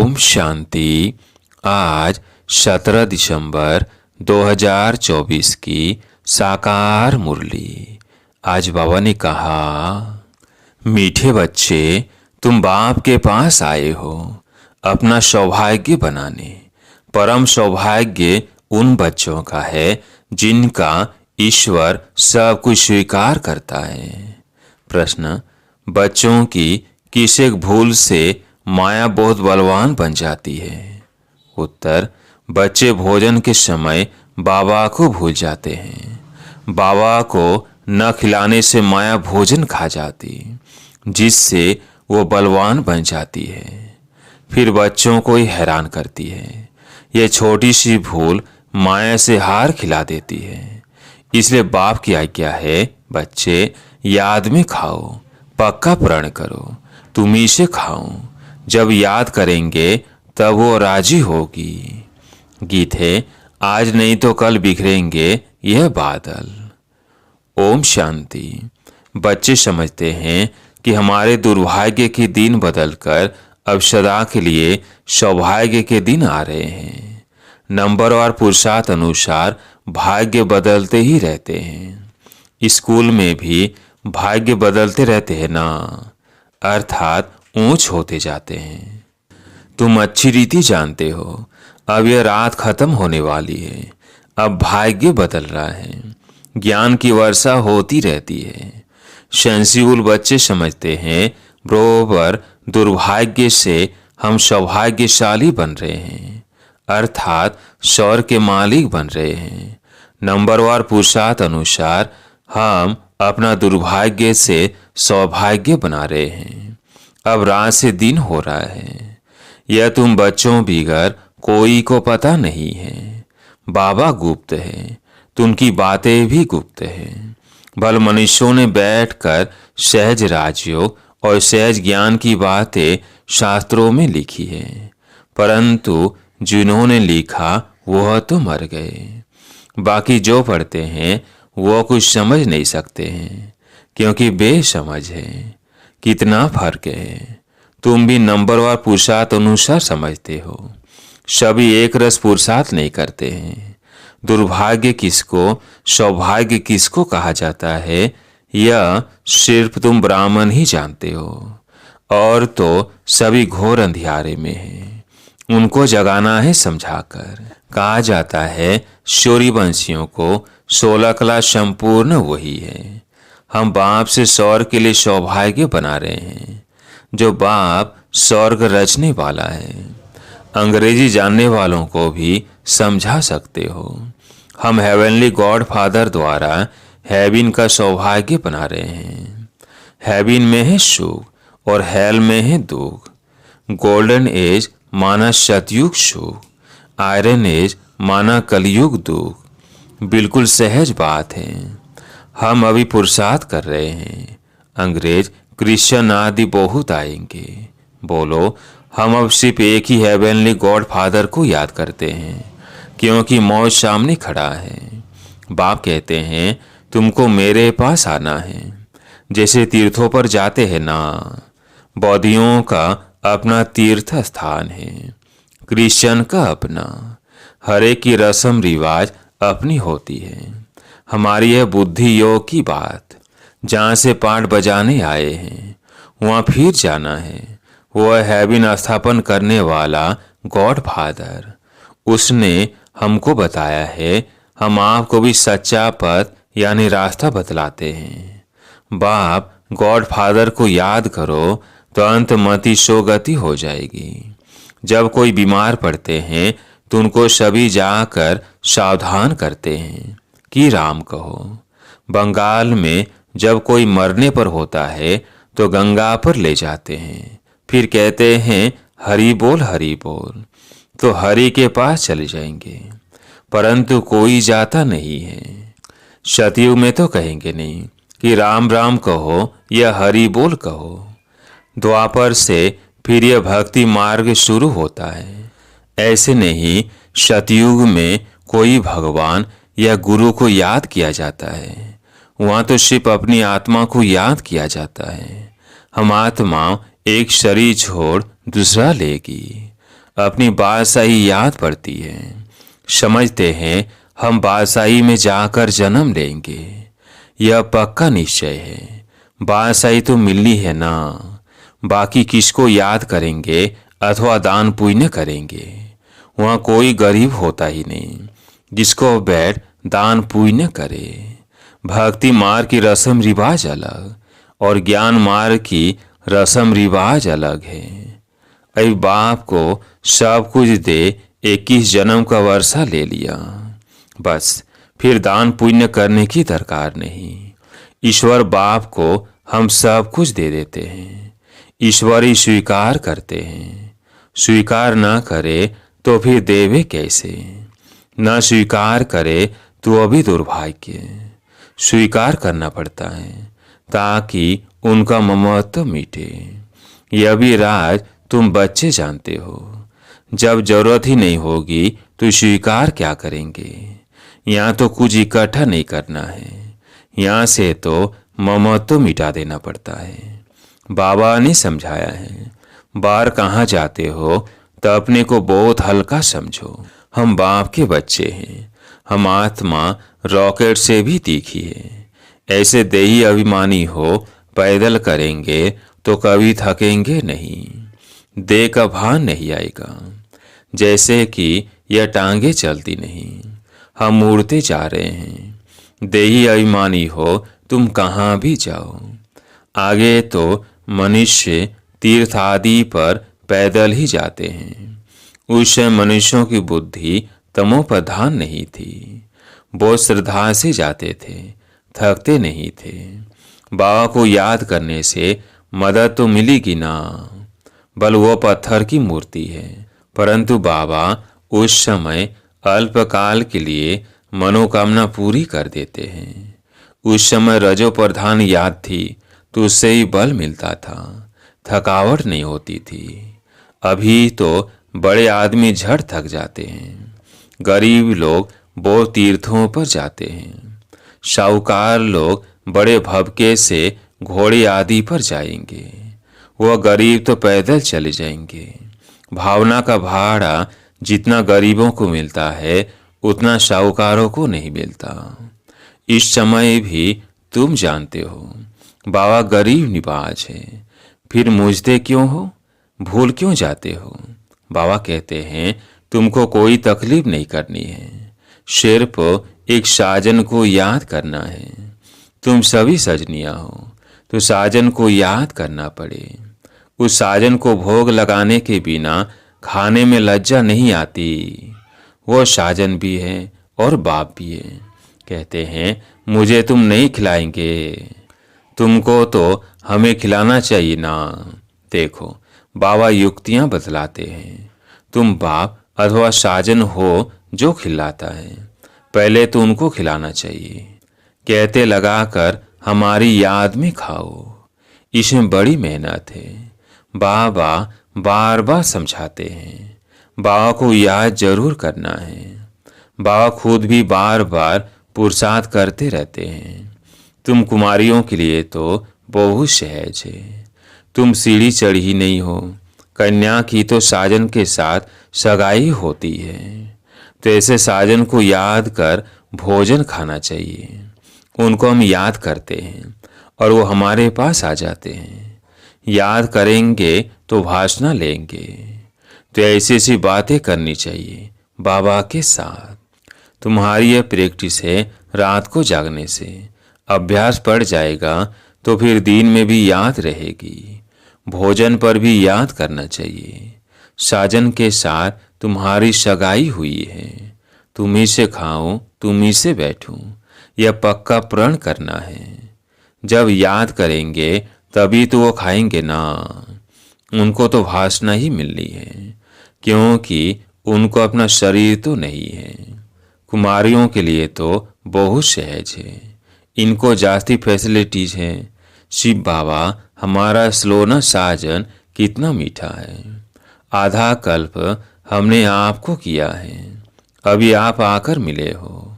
ओम शांति। आज 17 दिसंबर 2024 की साकार मुरली। आज बाबा ने कहा, मीठे बच्चे, तुम बाप के पास आए हो अपना सौभाग्य बनाने। परम सौभाग्य उन बच्चों का है जिनका ईश्वर सब कुछ स्वीकार करता है। प्रश्न, बच्चों की किस एक भूल से माया बहुत बलवान बन जाती है? उत्तर, बच्चे भोजन के समय बाबा को भूल जाते हैं। बाबा को न खिलाने से माया भोजन खा जाती, जिससे वो बलवान बन जाती है। फिर बच्चों को ही हैरान करती है। ये छोटी सी भूल माया से हार खिला देती है। इसलिए बाप की आज्ञा है, बच्चे याद में खाओ, पक्का प्रण करो तुम ही से खाओ। जब याद करेंगे तब वो राजी होगी। गीत है, आज नहीं तो कल बिखरेंगे यह बादल। ओम शांति। बच्चे समझते हैं कि हमारे दुर्भाग्य के दिन बदलकर अब सदा के लिए सौभाग्य के दिन आ रहे हैं। नंबर और पुरुषार्थ अनुसार भाग्य बदलते ही रहते हैं। स्कूल में भी भाग्य बदलते रहते हैं ना, अर्थात ऊंच होते जाते हैं। तुम अच्छी रीति जानते हो, अब यह रात खत्म होने वाली है। अब भाग्य बदल रहा है। ज्ञान की वर्षा होती रहती है। सेंसिबल बच्चे समझते हैं बरोबर दुर्भाग्य से हम सौभाग्यशाली बन रहे हैं, अर्थात स्वर के मालिक बन रहे हैं। नंबरवार पुरुषार्थ अनुसार हम अपना दुर्भाग्य से सौभाग्य बना रहे हैं। अब रात से दिन हो रहा है। यह तुम बच्चों बिगर कोई को पता नहीं है। बाबा गुप्त है तो उनकी बातें भी गुप्त हैं। भल मनुष्यों ने बैठकर सहज राजयोग और सहज ज्ञान की बातें शास्त्रों में लिखी है, परंतु जिन्होंने लिखा वह तो मर गए। बाकी जो पढ़ते हैं वो कुछ समझ नहीं सकते हैं, क्योंकि बेसमझ है। कितना फर्क है। तुम भी नंबरवार पुरुषार्थ अनुसार समझते हो। सभी एक रस पुरुषार्थ नहीं करते हैं। दुर्भाग्य किसको, सौभाग्य किसको कहा जाता है, यह सिर्फ तुम ब्राह्मण ही जानते हो। और तो सभी घोर अंधियारे में हैं। उनको जगाना है समझाकर। कहा जाता है सूर्यवंशियों को 16 कला संपूर्ण वही है। हम बाप से स्वर्ग के लिए सौभाग्य बना रहे हैं, जो बाप स्वर्ग रचने वाला है। अंग्रेजी जानने वालों को भी समझा सकते हो। हम हेवनली गॉड फादर द्वारा हेवन का सौभाग्य बना रहे हैं। हेवन में है सुख और हेल में है दुख। गोल्डन एज माना सतयुग सुख, आयरन एज माना कलयुग दुख। बिल्कुल सहज बात है। हम अभी पुरुषार्थ कर रहे हैं। अंग्रेज, क्रिश्चियन आदि बहुत आएंगे। बोलो, हम अब सिर्फ एक ही हेवनली गॉड फादर को याद करते हैं, क्योंकि मौत सामने खड़ा है। बाप कहते हैं तुमको मेरे पास आना है। जैसे तीर्थों पर जाते हैं ना, बौद्धियों का अपना तीर्थ स्थान है, क्रिश्चियन का अपना। हर एक की रस्म रिवाज अपनी होती है। हमारी यह बुद्धि योग की बात, जहाँ से पाठ बजाने आए हैं वहाँ फिर जाना है। वह हेवन स्थापन करने वाला गॉड फादर, उसने हमको बताया है। हम आपको भी सच्चा पथ यानी रास्ता बतलाते हैं। बाप गॉड फादर को याद करो तो अंतमति सोगति हो जाएगी। जब कोई बीमार पड़ते हैं तो उनको सभी जाकर सावधान करते हैं कि राम कहो। बंगाल में जब कोई मरने पर होता है तो गंगा पर ले जाते हैं, फिर कहते हैं हरि बोल, तो हरि के पास चले जाएंगे, परंतु कोई जाता नहीं है। सतयुग में तो कहेंगे नहीं कि राम राम कहो या हरि बोल कहो। द्वापर से फिर यह भक्ति मार्ग शुरू होता है। ऐसे नहीं, सतयुग में कोई भगवान या गुरु को याद किया जाता है। वहाँ तो सिर्फ अपनी आत्मा को याद किया जाता है। हम आत्मा एक शरीर छोड़ दूसरा लेगी। अपनी बादशाही याद पड़ती है। समझते हैं हम बादशाही में जाकर जन्म लेंगे। यह पक्का निश्चय है, बादशाही तो मिलनी है ना। बाकी किसको याद करेंगे अथवा दान पुण्य करेंगे। वहाँ कोई गरीब होता ही नहीं जिसको बैठ दान पुण्य करे। भक्ति मार्ग की रस्म रिवाज अलग और ज्ञान मार्ग की रस्म रिवाज अलग है। अभी बाप को सब कुछ दे 21 जन्म का वर्षा ले लिया, बस फिर दान पुण्य करने की दरकार नहीं। ईश्वर बाप को हम सब कुछ दे देते हैं। ईश्वर ही स्वीकार करते हैं। स्वीकार ना करे तो फिर देवे कैसे। न स्वीकार करे तो अभी दुर्भाग्य। स्वीकार करना पड़ता है ताकि उनका ममत्व मिटे। यह भी राज तुम बच्चे जानते हो। जब जरूरत ही नहीं होगी तो स्वीकार क्या करेंगे। यहाँ तो कुछ इकट्ठा नहीं करना है, यहाँ से तो ममत्व मिटा देना पड़ता है। बाबा ने समझाया है, बाहर कहाँ जाते हो तो अपने को बहुत हल्का समझो। हम बाप के बच्चे हैं। हम आत्मा रॉकेट से भी तीखी है। ऐसे देही अभिमानी हो पैदल करेंगे तो कभी थकेंगे नहीं। देह का भान नहीं आएगा, जैसे कि यह टांगे चलती नहीं। हम उड़ते जा रहे हैं। देही अभिमानी हो तुम कहाँ भी जाओ। आगे तो मनुष्य तीर्थ आदि पर पैदल ही जाते हैं। उस समय मनुष्यों की बुद्धि तमोप्रधान नहीं थी। बहुत श्रद्धा से जाते थे, थकते नहीं थे। बाबा को याद करने से मदद तो मिलेगी ना। बल वो पत्थर की मूर्ति है, परंतु बाबा उस समय अल्पकाल के लिए मनोकामना पूरी कर देते हैं। उस समय रजो प्रधान याद थी तो उससे ही बल मिलता था, थकावट नहीं होती थी। अभी तो बड़े आदमी झट थक जाते हैं। गरीब लोग बहुत तीर्थों पर जाते हैं। साहूकार लोग बड़े भवके से घोड़े आदि पर जाएंगे। वह गरीब तो पैदल चले जाएंगे। भावना का भाड़ा जितना गरीबों को मिलता है उतना साहूकारों को नहीं मिलता। इस समय भी तुम जानते हो बाबा गरीब निवाज है, फिर मुझते क्यों हो, भूल क्यों जाते हो। बाबा कहते हैं तुमको कोई तकलीफ नहीं करनी है, सिर्फ एक साजन को याद करना है। तुम सभी सजनिया हो तो साजन को याद करना पड़े। उस साजन को भोग लगाने के बिना खाने में लज्जा नहीं आती। वो साजन भी है और बाप भी है। कहते हैं मुझे तुम नहीं खिलाएंगे, तुमको तो हमें खिलाना चाहिए ना। देखो बाबा युक्तियां बतलाते हैं। तुम बाप अथवा साजन हो जो खिलाता है, पहले तो उनको खिलाना चाहिए। कहते लगाकर हमारी याद में खाओ, इसमें बड़ी मेहनत है। बाबा बार बार समझाते हैं, बाबा को याद जरूर करना है। बाबा खुद भी बार बार पुरुषार्थ करते रहते हैं। तुम कुमारियों के लिए तो बहुत सहज है। तुम सीढ़ी चढ़ी ही नहीं हो। कन्या की तो साजन के साथ सगाई होती है, तो ऐसे साजन को याद कर भोजन खाना चाहिए। उनको हम याद करते हैं और वो हमारे पास आ जाते हैं। याद करेंगे तो भाषण लेंगे, तो ऐसी ऐसी बातें करनी चाहिए बाबा के साथ। तुम्हारी यह प्रैक्टिस है रात को जागने से, अभ्यास पड़ जाएगा तो फिर दिन में भी याद रहेगी। भोजन पर भी याद करना चाहिए। साजन के साथ तुम्हारी सगाई हुई है, तुम ही से खाऊं तुम ही से बैठूं, यह पक्का प्रण करना है। जब याद करेंगे तभी तो वो खाएंगे ना। उनको तो भाषण ही मिलनी है, क्योंकि उनको अपना शरीर तो नहीं है। कुमारियों के लिए तो बहुत सहज है, इनको जास्ती फैसिलिटीज हैं। शिव बाबा हमारा स्लोना साजन कितना मीठा है। आधा कल्प हमने आपको किया है, अभी आप आकर मिले हो।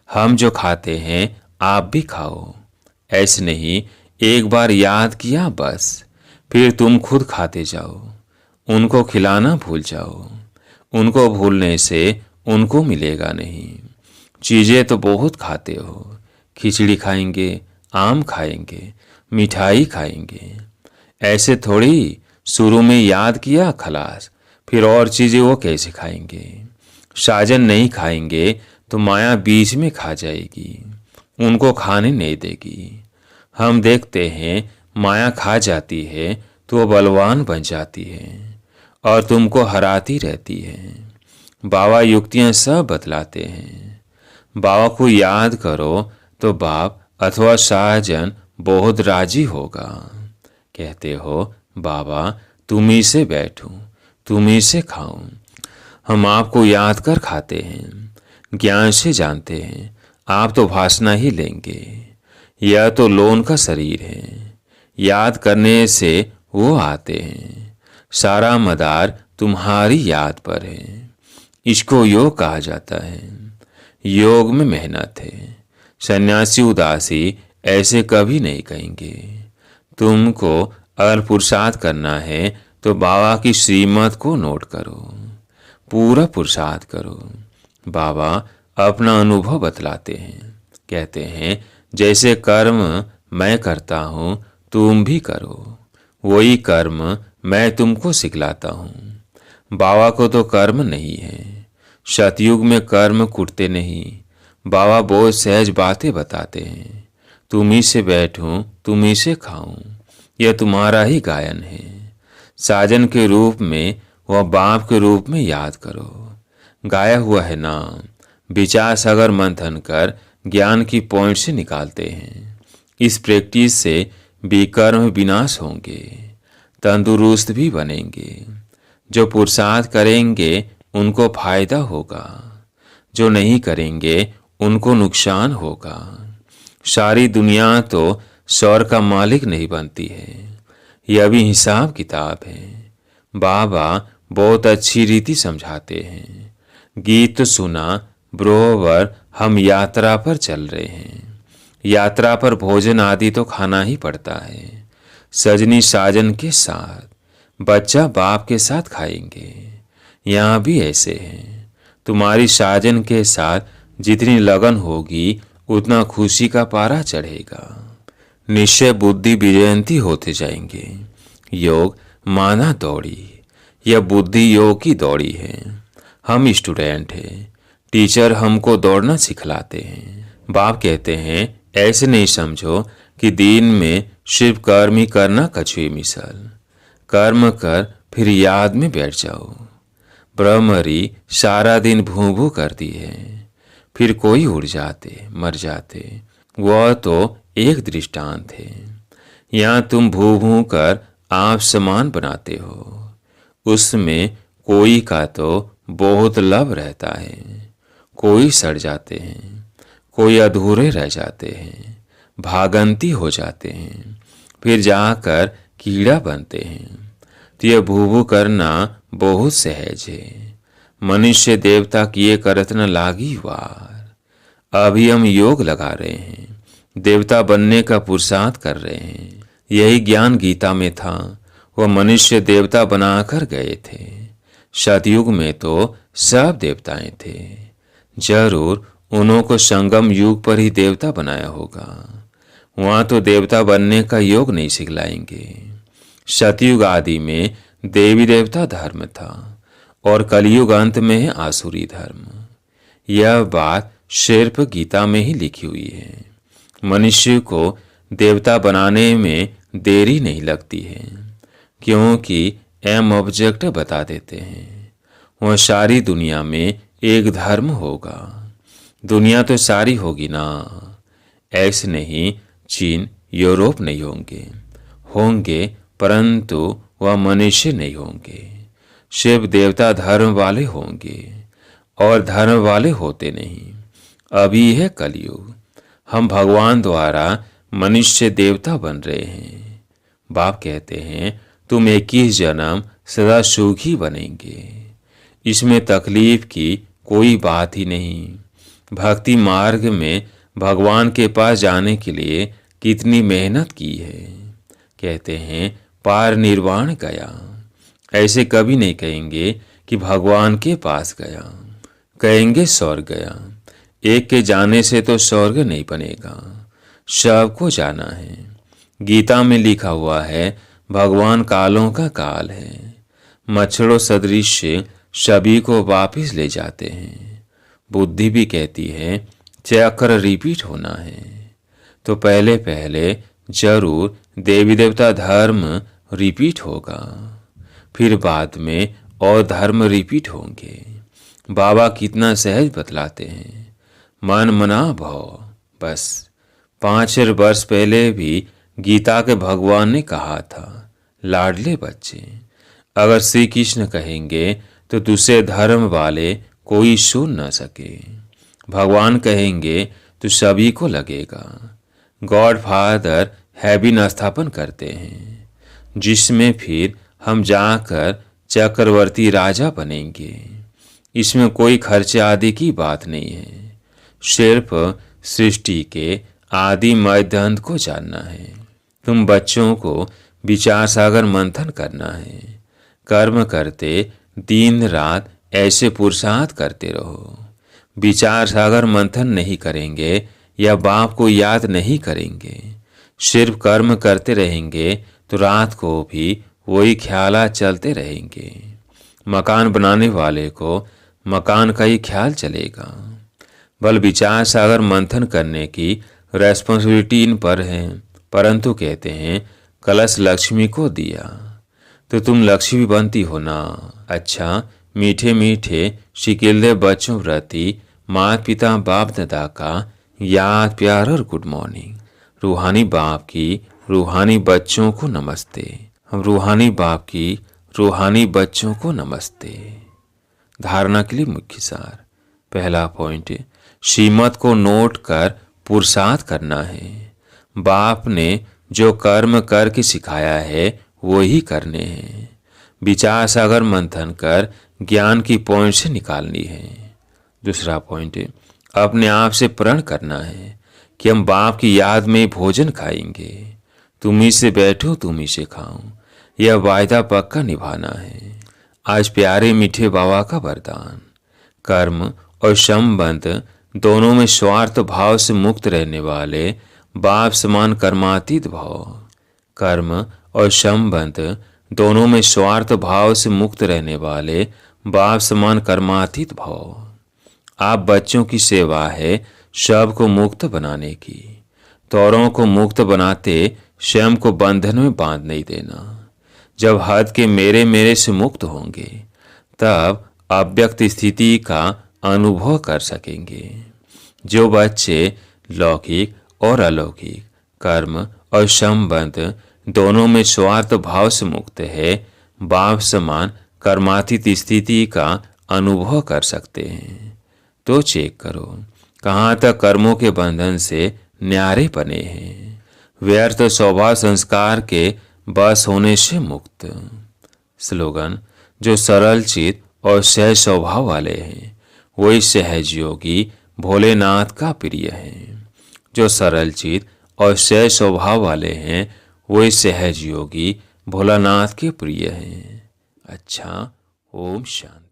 हम जो खाते हैं आप भी खाओ। ऐसे नहीं, एक बार याद किया बस, फिर तुम खुद खाते जाओ। उनको खिलाना भूल जाओ। उनको भूलने से उनको मिलेगा नहीं। चीज़ें तो बहुत खाते हो, खिचड़ी खाएंगे, आम खाएंगे, मिठाई खाएंगे। ऐसे थोड़ी शुरू में याद किया खलास, फिर और चीज़ें वो कैसे खाएंगे। साजन नहीं खाएंगे तो माया बीच में खा जाएगी, उनको खाने नहीं देगी। हम देखते हैं माया खा जाती है तो वो बलवान बन जाती है और तुमको हराती रहती है। बाबा युक्तियां सब बतलाते हैं। बाबा को याद करो तो बाप अथवा साजन बहुत राजी होगा। कहते हो बाबा तुम ही से बैठूं, तुम ही से खाऊं। हम आपको याद कर खाते हैं, ज्ञान से जानते हैं। आप तो भाषणा ही लेंगे। यह तो लोन का शरीर है, याद करने से वो आते हैं। सारा मदार तुम्हारी याद पर है। इसको योग कहा जाता है। योग में मेहनत है। सन्यासी उदासी ऐसे कभी नहीं कहेंगे। तुमको अगर पुरुषार्थ करना है तो बाबा की श्रीमत को नोट करो, पूरा पुरुषार्थ करो। बाबा अपना अनुभव बतलाते हैं। कहते हैं जैसे कर्म मैं करता हूँ तुम भी करो, वही कर्म मैं तुमको सिखलाता हूँ। बाबा को तो कर्म नहीं है। सतयुग में कर्म कुटते नहीं। बाबा बहुत सहज बातें बताते हैं। तुम ही से बैठूं, तुम ही से खाऊं, यह तुम्हारा ही गायन है। साजन के रूप में वह बाप के रूप में याद करो। गाया हुआ है नाम, विचार सागर मंथन कर ज्ञान की पॉइंट से निकालते हैं। इस प्रैक्टिस से विकर्म विनाश होंगे, तंदुरुस्त भी बनेंगे। जो पुरुषार्थ करेंगे उनको फायदा होगा, जो नहीं करेंगे उनको नुकसान होगा। सारी दुनिया तो स्वर का मालिक नहीं बनती है। यह भी हिसाब किताब है। बाबा बहुत अच्छी रीति समझाते हैं। गीत सुना बरोबर हम यात्रा पर चल रहे हैं। यात्रा पर भोजन आदि तो खाना ही पड़ता है। सजनी साजन के साथ, बच्चा बाप के साथ खाएंगे। यहाँ भी ऐसे हैं। तुम्हारी साजन के साथ जितनी लगन होगी उतना खुशी का पारा चढ़ेगा। निश्चय बुद्धि विजयंती होते जाएंगे। योग माना दौड़ी, यह बुद्धि योग की दौड़ी है। हम स्टूडेंट हैं, टीचर हमको दौड़ना सिखलाते हैं। बाप कहते हैं ऐसे नहीं समझो कि दिन में सिर्फ कर्म ही करना कछुए मिसल। कर्म कर फिर याद में बैठ जाओ। ब्रह्मरी सारा दिन भू भू करती है, फिर कोई उड़ जाते मर जाते। वह तो एक दृष्टांत है। यहाँ तुम भू भू कर आप समान बनाते हो। उसमें कोई का तो बहुत लव रहता है, कोई सड़ जाते हैं, कोई अधूरे रह जाते हैं, भागंती हो जाते हैं, फिर जाकर कीड़ा बनते हैं। तो यह भू भू करना बहुत सहज है। मनुष्य देवता किए करत न लागी वार। अभी हम योग लगा रहे हैं, देवता बनने का पुरुषार्थ कर रहे हैं। यही ज्ञान गीता में था। वह मनुष्य देवता बनाकर गए थे। सतयुग में तो सब देवताएं थे। जरूर उन्हों को संगम युग पर ही देवता बनाया होगा। वहां तो देवता बनने का योग नहीं सिखलाएंगे। सतयुग आदि में देवी देवता धर्म था और कलयुग अंत में है आसुरी धर्म। यह बात सिर्फ गीता में ही लिखी हुई है। मनुष्य को देवता बनाने में देरी नहीं लगती है, क्योंकि एम ऑब्जेक्ट बता देते हैं। वह सारी दुनिया में एक धर्म होगा। दुनिया तो सारी होगी ना। ऐसे नहीं चीन यूरोप नहीं होंगे, होंगे परंतु वह मनुष्य नहीं होंगे। शिव देवता धर्म वाले होंगे और धर्म वाले होते नहीं। अभी है कलयुग। हम भगवान द्वारा मनुष्य देवता बन रहे हैं। बाप कहते हैं तुम 21 जन्म सदा सुखी बनेंगे। इसमें तकलीफ की कोई बात ही नहीं। भक्ति मार्ग में भगवान के पास जाने के लिए कितनी मेहनत की है। कहते हैं पार निर्वाण गया। ऐसे कभी नहीं कहेंगे कि भगवान के पास गया, कहेंगे स्वर्ग गया। एक के जाने से तो स्वर्ग नहीं बनेगा, सबको जाना है। गीता में लिखा हुआ है भगवान कालों का काल है, मच्छरों सदृश सभी को वापिस ले जाते हैं। बुद्धि भी कहती है चक्र रिपीट होना है, तो पहले पहले जरूर देवी देवता धर्म रिपीट होगा, फिर बाद में और धर्म रिपीट होंगे। बाबा कितना सहज बतलाते हैं, मन मना भव। बस 5 वर्ष पहले भी गीता के भगवान ने कहा था, लाडले बच्चे, अगर श्री कृष्ण कहेंगे तो दूसरे धर्म वाले कोई सुन न सके। भगवान कहेंगे तो सभी को लगेगा। गॉड फादर हैबिन स्थापन करते हैं, जिसमें फिर हम जाकर चक्रवर्ती राजा बनेंगे। इसमें कोई खर्चे आदि की बात नहीं है, सिर्फ सृष्टि के आदि मध्य अंत को जानना है। तुम बच्चों को विचार सागर मंथन करना है। कर्म करते दिन रात ऐसे पुरुषार्थ करते रहो। विचार सागर मंथन नहीं करेंगे या बाप को याद नहीं करेंगे, सिर्फ कर्म करते रहेंगे तो रात को भी वही ख्यालात चलते रहेंगे। मकान बनाने वाले को मकान का ही ख्याल चलेगा। बल विचार सागर मंथन करने की रेस्पॉन्सिबिलिटी इन पर है, परंतु कहते हैं कलश लक्ष्मी को दिया तो तुम लक्ष्मी बनती हो ना। अच्छा, मीठे मीठे शिकिल्दे बच्चों प्रति माता पिता बाप दादा का याद प्यार और गुड मॉर्निंग। रूहानी बाप की रूहानी बच्चों को नमस्ते। हम रूहानी बाप की रूहानी बच्चों को नमस्ते। धारणा के लिए मुख्य सार। पहला पॉइंट, श्रीमत को नोट कर पुरुषार्थ करना है। बाप ने जो कर्म करके सिखाया है वो ही करने हैं। विचार सागर मंथन कर ज्ञान की पॉइंट से निकालनी है। दूसरा पॉइंट, अपने आप से प्रण करना है कि हम बाप की याद में भोजन खाएंगे। तुम ही से बैठो तुम ही से खाऊं, यह वायदा पक्का निभाना है। आज प्यारे मीठे बाबा का वरदान, कर्म और संबंध दोनों में स्वार्थ भाव से मुक्त रहने वाले बाप समान कर्मातीत भाव। कर्म और संबंध दोनों में स्वार्थ भाव से मुक्त रहने वाले बाप समान कर्मातीत भाव। आप बच्चों की सेवा है सबको मुक्त बनाने की। तौरों को मुक्त बनाते स्वयं को बंधन में बांध नहीं देना। जब हद के मेरे मेरे से मुक्त होंगे तब अव्यक्त स्थिति का अनुभव कर सकेंगे। जो बच्चे लौकिक और अलौकिक कर्म और संबंध दोनों में स्वार्थ भाव से मुक्त है, बाप समान कर्मातीत स्थिति का अनुभव कर सकते हैं। तो चेक करो कहाँ तक कर्मों के बंधन से न्यारे बने हैं। व्यर्थ स्वभाव संस्कार के बस होने से मुक्त। स्लोगन, जो सरल चित और सहज स्वभाव वाले हैं वही सहज योगी भोलेनाथ का प्रिय है। जो सरल चित और सहज स्वभाव वाले हैं वही सहज योगी भोलानाथ के प्रिय हैं। अच्छा, ओम शांति।